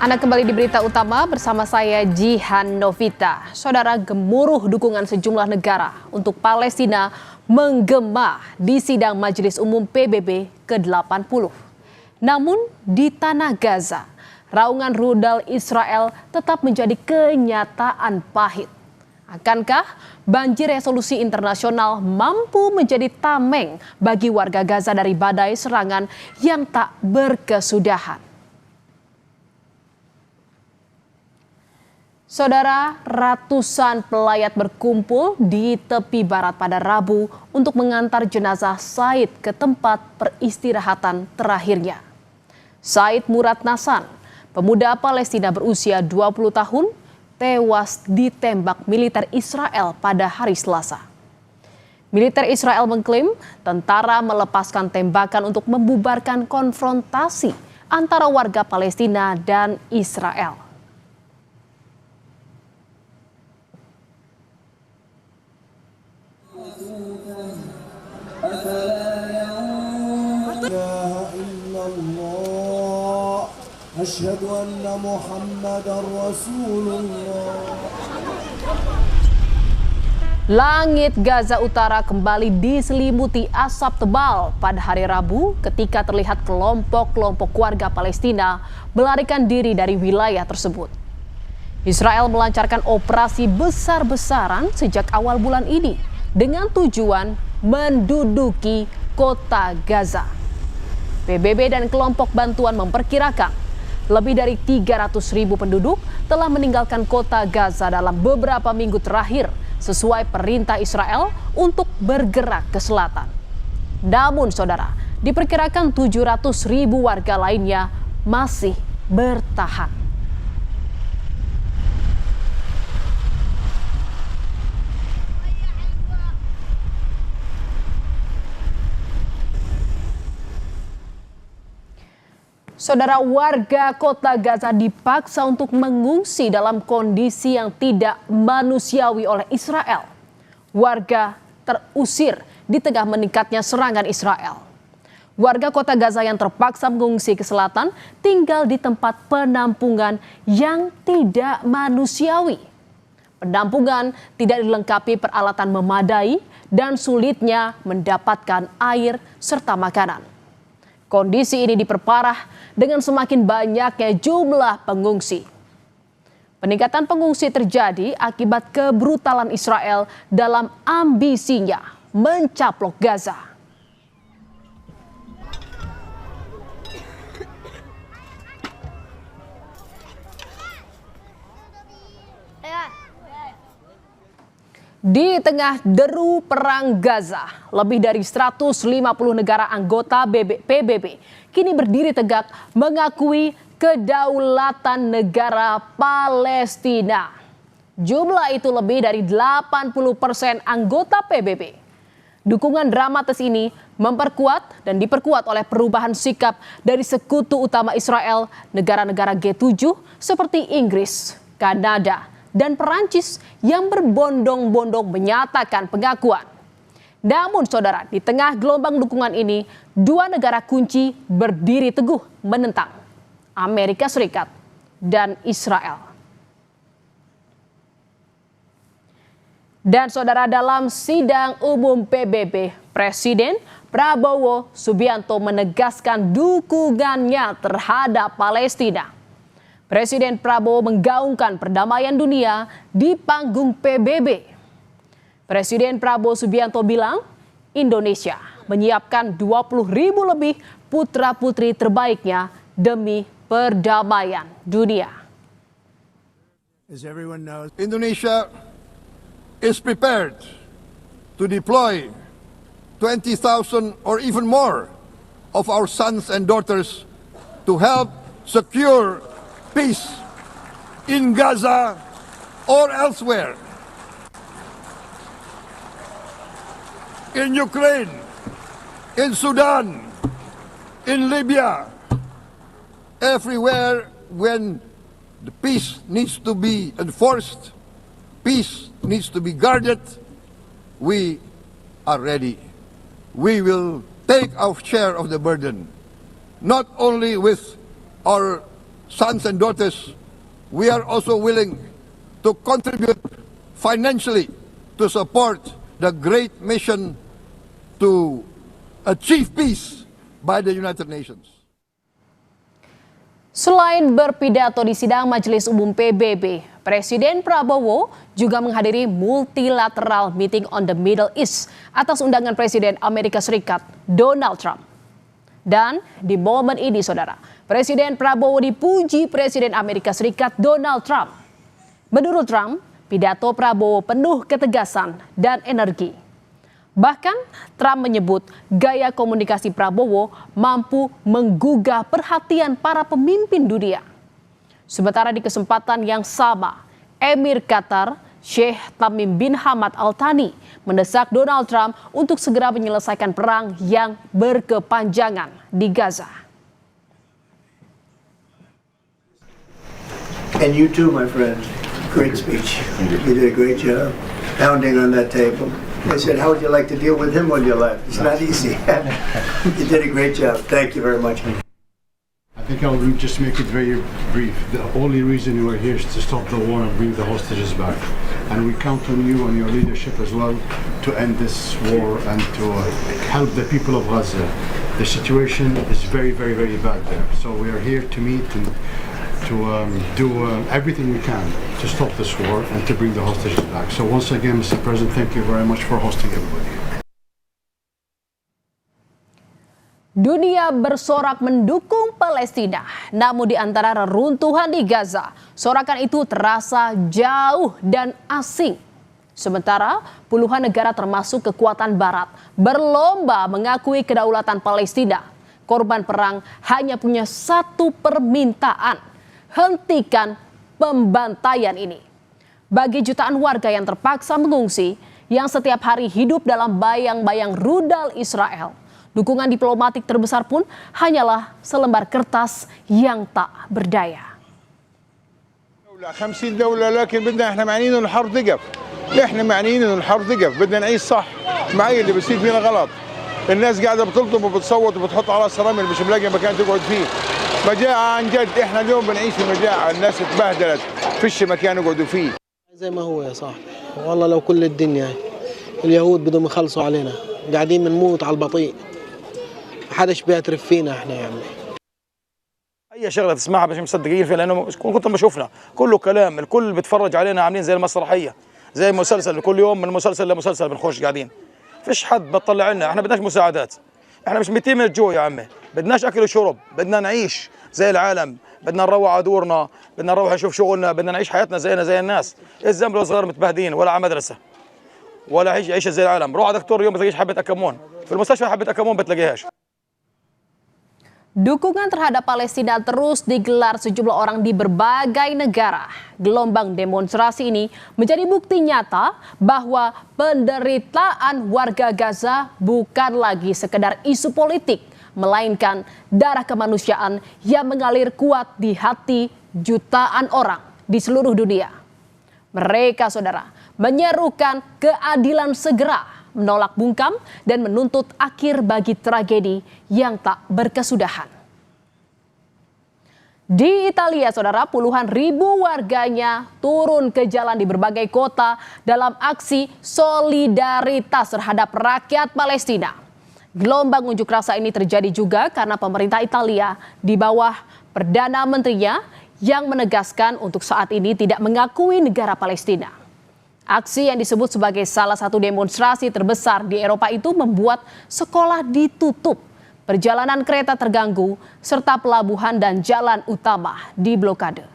Anda kembali di berita utama bersama saya Jihan Novita. Saudara, gemuruh dukungan sejumlah negara untuk Palestina menggema di sidang Majelis Umum PBB ke-80. Namun di tanah Gaza, raungan rudal Israel tetap menjadi kenyataan pahit. Akankah banjir resolusi internasional mampu menjadi tameng bagi warga Gaza dari badai serangan yang tak berkesudahan? Saudara, ratusan pelayat berkumpul di tepi barat pada Rabu untuk mengantar jenazah Said ke tempat peristirahatan terakhirnya. Said Murad Nasan, pemuda Palestina berusia 20 tahun, tewas ditembak militer Israel pada hari Selasa. Militer Israel mengklaim tentara melepaskan tembakan untuk membubarkan konfrontasi antara warga Palestina dan Israel. Asyhadu anna Muhammadar Rasulullah. Langit Gaza Utara kembali diselimuti asap tebal pada hari Rabu ketika terlihat kelompok-kelompok warga Palestina melarikan diri dari wilayah tersebut. Israel melancarkan operasi besar-besaran sejak awal bulan ini dengan tujuan menduduki kota Gaza. PBB dan kelompok bantuan memperkirakan lebih dari 300.000 penduduk telah meninggalkan kota Gaza dalam beberapa minggu terakhir sesuai perintah Israel untuk bergerak ke selatan. Namun saudara, diperkirakan 700.000 warga lainnya masih bertahan. Saudara, warga kota Gaza dipaksa untuk mengungsi dalam kondisi yang tidak manusiawi oleh Israel. Warga terusir di tengah meningkatnya serangan Israel. Warga kota Gaza yang terpaksa mengungsi ke selatan tinggal di tempat penampungan yang tidak manusiawi. Penampungan tidak dilengkapi peralatan memadai dan sulitnya mendapatkan air serta makanan. Kondisi ini diperparah dengan semakin banyaknya jumlah pengungsi. Peningkatan pengungsi terjadi akibat kebrutalan Israel dalam ambisinya mencaplok Gaza. Di tengah deru perang Gaza, lebih dari 150 negara anggota PBB kini berdiri tegak mengakui kedaulatan negara Palestina. Jumlah itu lebih dari 80% anggota PBB. Dukungan dramatis ini memperkuat dan diperkuat oleh perubahan sikap dari sekutu utama Israel, negara-negara G7 seperti Inggris, Kanada, dan Perancis yang berbondong-bondong menyatakan pengakuan. Namun saudara, di tengah gelombang dukungan ini, dua negara kunci berdiri teguh menentang: Amerika Serikat dan Israel. Dan saudara, dalam sidang umum PBB, Presiden Prabowo Subianto menegaskan dukungannya terhadap Palestina. Presiden Prabowo menggaungkan perdamaian dunia di panggung PBB. Presiden Prabowo Subianto bilang Indonesia menyiapkan 20.000 lebih putra-putri terbaiknya demi perdamaian dunia. As everyone knows, Indonesia is prepared to deploy 20,000 or even more of our sons and daughters to help secure peace in Gaza or elsewhere. In Ukraine, in Sudan, in Libya, everywhere when the peace needs to be enforced, peace needs to be guarded, we are ready. We will take our share of the burden, not only with our sons and daughters, we are also willing to contribute financially to support the great mission to achieve peace by the United Nations. Selain berpidato di sidang Majelis Umum PBB, Presiden Prabowo juga menghadiri multilateral meeting on the Middle East atas undangan Presiden Amerika Serikat Donald Trump. Dan di momen ini, saudara, Presiden Prabowo dipuji Presiden Amerika Serikat Donald Trump. Menurut Trump, pidato Prabowo penuh ketegasan dan energi. Bahkan Trump menyebut gaya komunikasi Prabowo mampu menggugah perhatian para pemimpin dunia. Sementara di kesempatan yang sama, Emir Qatar Sheikh Tamim bin Hamad Al Thani mendesak Donald Trump untuk segera menyelesaikan perang yang berkepanjangan di Gaza. And you too, my friend. Great speech. You did a great job pounding on that table. I said, how would you like to deal with him when you left? It's not easy. You did a great job. Thank you very much. I think I'll just make it very brief. The only reason we're here is to stop the war and bring the hostages back. And we count on you and your leadership as well to end this war and to help the people of Gaza. The situation is very, very, very bad there. So we are here to meet and to do everything we can to stop this war and to bring the hostages back. So once again, Mr. President, thank you very much for hosting everybody. Dunia bersorak mendukung Palestina, namun di antara reruntuhan di Gaza, sorakan itu terasa jauh dan asing. Sementara puluhan negara termasuk kekuatan barat berlomba mengakui kedaulatan Palestina. Korban perang hanya punya satu permintaan: hentikan pembantaian ini. Bagi jutaan warga yang terpaksa mengungsi, yang setiap hari hidup dalam bayang-bayang rudal Israel, dukungan diplomatik terbesar pun hanyalah selembar kertas yang tak berdaya. 50 دولة لكن بدنا احنا معنيين انه الحرب تقف. احنا معنيين انه الحرب تقف، بدنا نعيش صح. معي اللي بيصير فينا غلط. الناس قاعدة بتلطم وبتصوت وبتحط على رامل مش ملاقي مكان تقعد فيه. مجاعة عن جد، احنا اليوم بنعيش في مجاعة، الناس اتبهدلت، فيش مكان يقعدوا فيه. زي ما هو يا صاحبي، والله لو كل الدنيا اليهود بدهم يخلصوا علينا، قاعدين بنموت على البطيء. محدش بيعترف فينا احنا يا عمي. اي شغله تسمعها مش مصدقين فيها، لانه كنت ما شفنا كله كلام، الكل بيتفرج علينا عاملين زي المسرحيه، زي مسلسل، كل يوم من مسلسل لمسلسل بنخش قاعدين. فيش حد بتطلع لنا، احنا بدناش مساعدات، احنا مش ميتين من الجوع يا عمي، بدناش اكل وشرب، بدنا نعيش زي العالم، بدنا نروح على دورنا، بدنا نروح نشوف شغلنا، بدنا نعيش حياتنا زينا زي الناس. الزمر الصغار متبهدين ولا على مدرسه ولا عيش زي العالم. روح على دكتور اليوم بتلاقيش حبه اكمون، في المستشفى حبه اكمون بتلاقيهاش. Dukungan terhadap Palestina terus digelar sejumlah orang di berbagai negara. Gelombang demonstrasi ini menjadi bukti nyata bahwa penderitaan warga Gaza bukan lagi sekedar isu politik, melainkan darah kemanusiaan yang mengalir kuat di hati jutaan orang di seluruh dunia. Mereka, saudara, menyerukan keadilan segera, menolak bungkam, dan menuntut akhir bagi tragedi yang tak berkesudahan. Di Italia, saudara, puluhan ribu warganya turun ke jalan di berbagai kota dalam aksi solidaritas terhadap rakyat Palestina. Gelombang unjuk rasa ini terjadi juga karena pemerintah Italia di bawah Perdana Menterinya yang menegaskan untuk saat ini tidak mengakui negara Palestina. Aksi yang disebut sebagai salah satu demonstrasi terbesar di Eropa itu membuat sekolah ditutup, perjalanan kereta terganggu, serta pelabuhan dan jalan utama diblokade.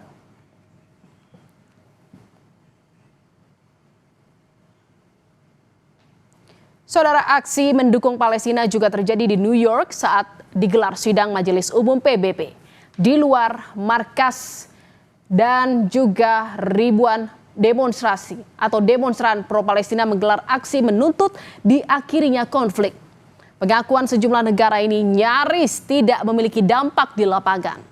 Saudara, aksi mendukung Palestina juga terjadi di New York saat digelar sidang Majelis Umum PBB. Di luar markas dan juga ribuan demonstrasi atau demonstran pro-Palestina menggelar aksi menuntut diakhirinya konflik. Pengakuan sejumlah negara ini nyaris tidak memiliki dampak di lapangan.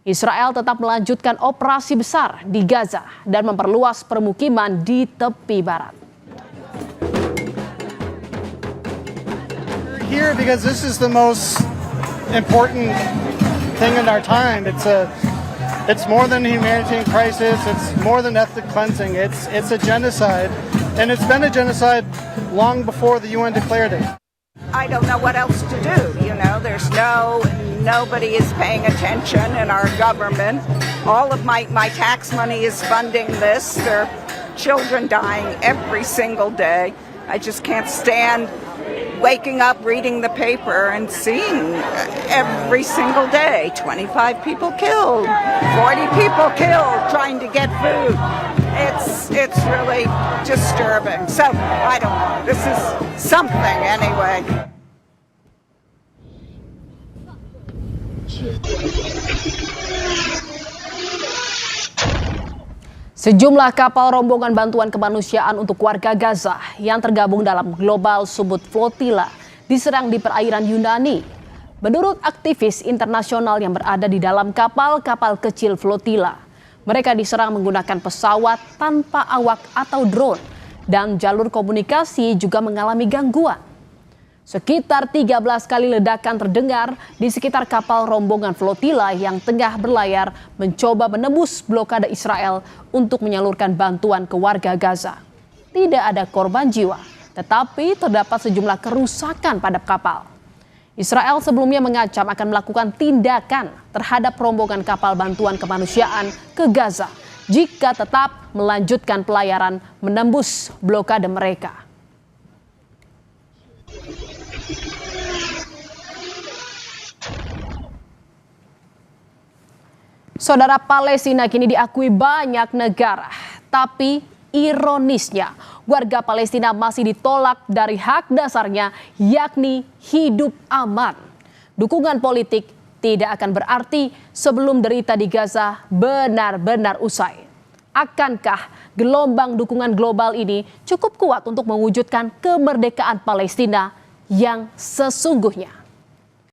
Israel tetap melanjutkan operasi besar di Gaza dan memperluas permukiman di tepi barat. We're here because this is the most important thing in our time. It's more than a humanitarian crisis. It's more than ethnic cleansing. It's a genocide, and it's been a genocide long before the UN declared it. I don't know what else to do. You know, nobody is paying attention in our government. All of my tax money is funding this. There are children dying every single day. I just can't stand waking up, reading the paper, and seeing every single day 25 people killed, 40 people killed trying to get food. It's really disturbing. So I don't know. This is something anyway. Sejumlah kapal rombongan bantuan kemanusiaan untuk warga Gaza yang tergabung dalam Global Support Flotilla diserang di perairan Yunani. Menurut aktivis internasional yang berada di dalam kapal-kapal kecil flotilla, mereka diserang menggunakan pesawat tanpa awak atau drone dan jalur komunikasi juga mengalami gangguan. Sekitar 13 kali ledakan terdengar di sekitar kapal rombongan flotilla yang tengah berlayar mencoba menembus blokade Israel untuk menyalurkan bantuan ke warga Gaza. Tidak ada korban jiwa, tetapi terdapat sejumlah kerusakan pada kapal. Israel sebelumnya mengacam akan melakukan tindakan terhadap rombongan kapal bantuan kemanusiaan ke Gaza jika tetap melanjutkan pelayaran menembus blokade mereka. Saudara, Palestina kini diakui banyak negara, tapi ironisnya warga Palestina masih ditolak dari hak dasarnya, yakni hidup aman. Dukungan politik tidak akan berarti sebelum derita di Gaza benar-benar usai. Akankah gelombang dukungan global ini cukup kuat untuk mewujudkan kemerdekaan Palestina yang sesungguhnya?